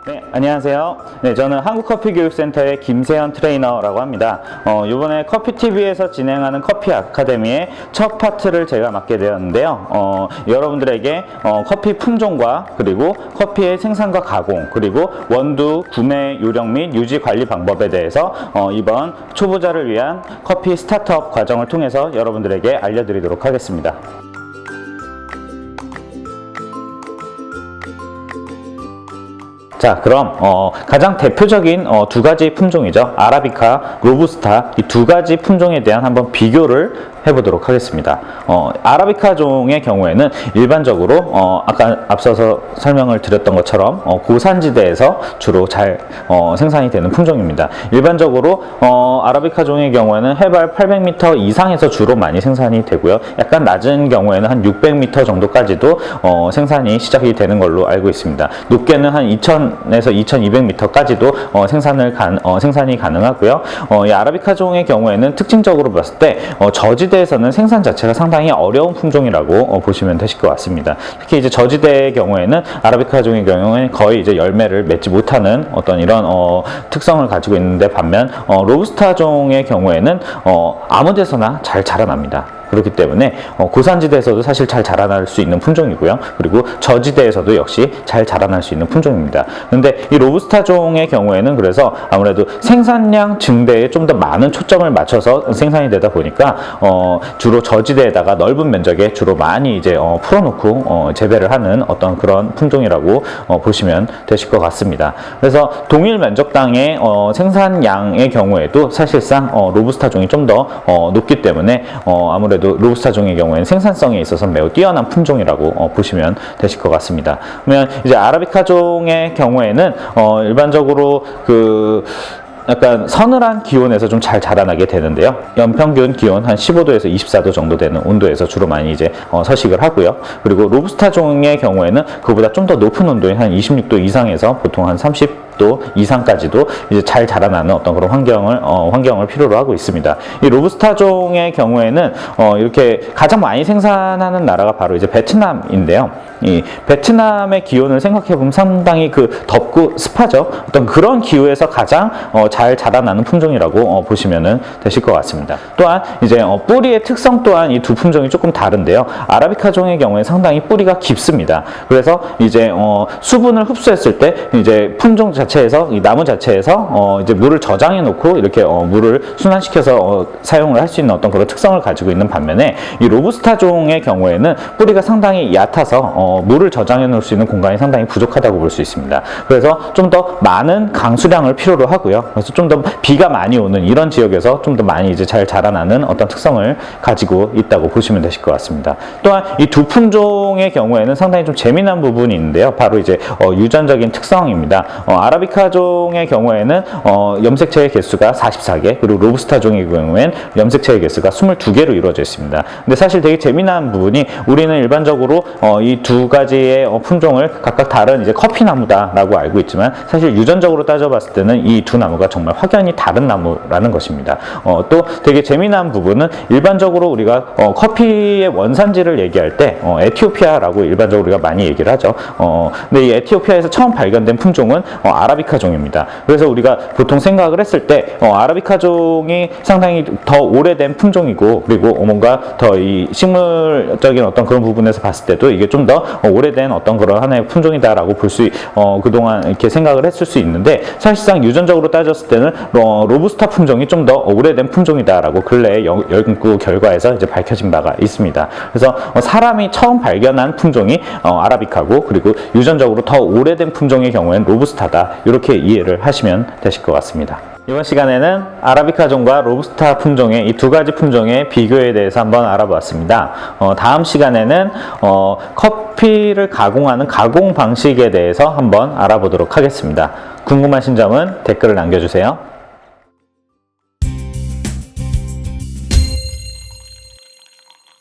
네, 안녕하세요. 네, 저는 한국커피교육센터의 김세현 트레이너라고 합니다. 이번에 커피TV에서 진행하는 커피 아카데미의 첫 파트를 제가 맡게 되었는데요. 여러분들에게 커피 품종과 그리고 커피의 생산과 가공, 그리고 원두 구매 요령 및 유지 관리 방법에 대해서 이번 초보자를 위한 커피 스타트업 과정을 통해서 여러분들에게 알려드리도록 하겠습니다. 자, 그럼 가장 대표적인 두 가지 품종이죠. 아라비카, 로부스타, 이 두 가지 품종에 대한 한번 비교를 해보도록 하겠습니다. 아라비카 종의 경우에는 일반적으로 아까 앞서서 설명을 드렸던 것처럼 고산지대에서 주로 잘 생산이 되는 품종입니다. 일반적으로 아라비카 종의 경우에는 해발 800m 이상에서 주로 많이 생산이 되고요. 약간 낮은 경우에는 한 600m 정도까지도 생산이 시작이 되는 걸로 알고 있습니다. 높게는 한 2000에서 2200m까지도 생산이 가능하고요. 이 아라비카 종의 경우에는 특징적으로 봤을 때 저지대에서는 생산 자체가 상당히 어려운 품종이라고 보시면 되실 것 같습니다. 특히 이제 저지대의 경우에는 아라비카 종의 경우에는 거의 이제 열매를 맺지 못하는 어떤 이런 특성을 가지고 있는데, 반면 로부스타 종의 경우에는 아무 데서나 잘 자라납니다. 그렇기 때문에 고산지대에서도 사실 잘 자라날 수 있는 품종이고요. 그리고 저지대에서도 역시 잘 자라날 수 있는 품종입니다. 그런데 이 로부스타 종의 경우에는 그래서 아무래도 생산량 증대에 좀 더 많은 초점을 맞춰서 생산이 되다 보니까 주로 저지대에다가 넓은 면적에 주로 많이 이제 풀어놓고 재배를 하는 어떤 그런 품종이라고 보시면 되실 것 같습니다. 그래서 동일 면적당의 생산량의 경우에도 사실상 로부스타 종이 좀 더 높기 때문에 아무래도 로부스타 종의 경우에는 생산성에 있어서 매우 뛰어난 품종이라고 보시면 되실 것 같습니다. 그러면 이제 아라비카 종의 경우에는 일반적으로 약간 서늘한 기온에서 좀 잘 자라나게 되는데요. 연평균 기온 한 15도에서 24도 정도 되는 온도에서 주로 많이 이제 서식을 하고요. 그리고 로부스타 종의 경우에는 그보다 좀 더 높은 온도인 한 26도 이상에서 보통 한 30도 이상까지도 이제 잘 자라나는 어떤 그런 환경을 필요로 하고 있습니다. 이 로부스타 종의 경우에는 이렇게 가장 많이 생산하는 나라가 바로 이제 베트남인데요. 이 베트남의 기온을 생각해 보면 상당히 덥고 습하죠. 어떤 그런 기후에서 가장 잘 자라나는 품종이라고 보시면 되실 것 같습니다. 또한 이제 뿌리의 특성 또한 이 두 품종이 조금 다른데요. 아라비카 종의 경우에 상당히 뿌리가 깊습니다. 그래서 이제 수분을 흡수했을 때 이제 품종 자체에서 이 나무 자체에서 이제 물을 저장해 놓고 이렇게 물을 순환시켜서 사용을 할 수 있는 어떤 그런 특성을 가지고 있는 반면에, 이 로부스타 종의 경우에는 뿌리가 상당히 얕아서 물을 저장해 놓을 수 있는 공간이 상당히 부족하다고 볼 수 있습니다. 그래서 좀 더 많은 강수량을 필요로 하고요. 그래서 좀 더 비가 많이 오는 이런 지역에서 좀 더 많이 이제 잘 자라나는 어떤 특성을 가지고 있다고 보시면 되실 것 같습니다. 또한 이 두 품종의 경우에는 상당히 좀 재미난 부분이 있는데요. 바로 이제 유전적인 특성입니다. 아라비카 종의 경우에는 염색체의 개수가 44개, 그리고 로부스타 종의 경우에는 염색체의 개수가 22개로 이루어져 있습니다. 근데 사실 되게 재미난 부분이, 우리는 일반적으로 이 두 가지의 품종을 각각 다른 이제 커피나무다라고 알고 있지만, 사실 유전적으로 따져봤을 때는 이 두 나무가 정말 확연히 다른 나무라는 것입니다. 또 되게 재미난 부분은, 일반적으로 우리가 커피의 원산지를 얘기할 때 에티오피아라고 일반적으로 우리가 많이 얘기를 하죠. 근데 이 에티오피아에서 처음 발견된 품종은 아라비카 종입니다. 그래서 우리가 보통 생각을 했을 때 아라비카 종이 상당히 더 오래된 품종이고, 그리고 뭔가 더 이 식물적인 어떤 그런 부분에서 봤을 때도 이게 좀 더 오래된 어떤 그런 하나의 품종이다라고 그동안 이렇게 생각을 했을 수 있는데, 사실상 유전적으로 따졌을 때는 로부스타 품종이 좀 더 오래된 품종이다라고 근래의 연구 결과에서 이제 밝혀진 바가 있습니다. 그래서 사람이 처음 발견한 품종이 아라비카고, 그리고 유전적으로 더 오래된 품종의 경우에는 로부스타다, 이렇게 이해를 하시면 되실 것 같습니다. 이번 시간에는 아라비카 종과 로부스타 품종의 이 두 가지 품종의 비교에 대해서 한번 알아보았습니다. 다음 시간에는 커피를 가공하는 가공 방식에 대해서 한번 알아보도록 하겠습니다. 궁금하신 점은 댓글을 남겨주세요.